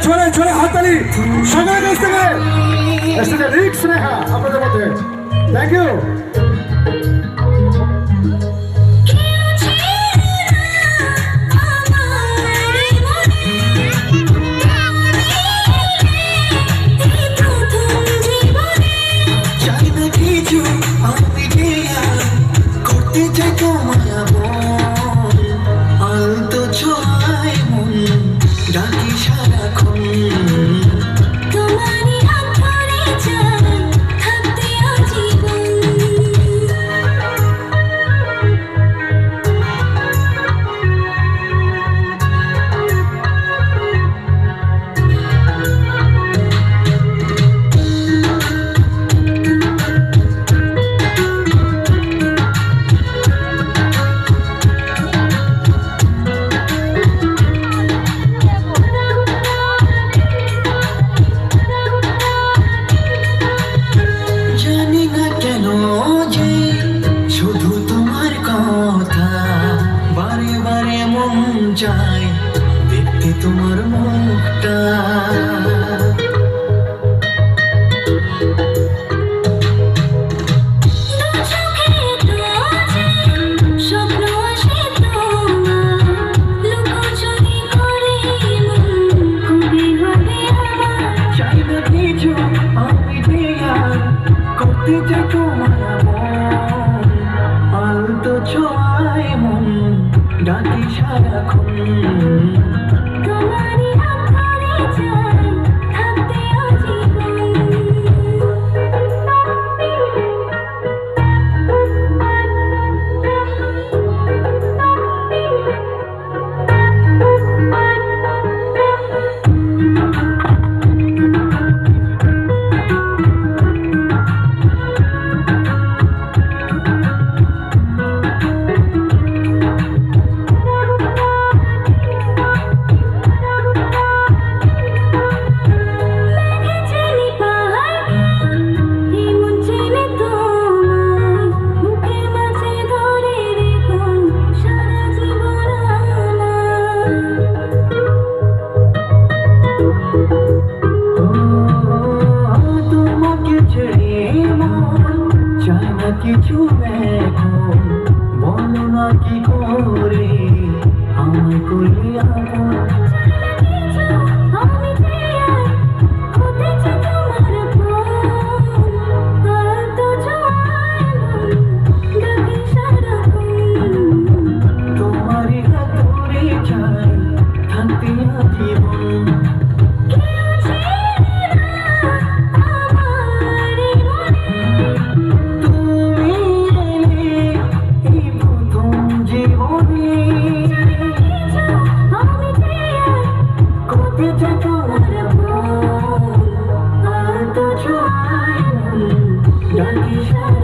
ঝরে ঝরে হাততালি সবার কাছ থেকে এসেছে রিক্স রেখা আপনাদের মধ্যে। Thank you. চাই দেখতে তোমার মুখটা চাই না কিছু আমি দেয়ার করতে চাই তোমার আলতো ছোঁয়ায় মন ডাকি সারাক্ষণ তোমারই আঁধারে চাই থাকতে আজীবন। কিছু এখন বলো না কি করে আমায় করলে আপন তোমারই হাত ধরে চাই থাকতে আজীবন। Don't be shy.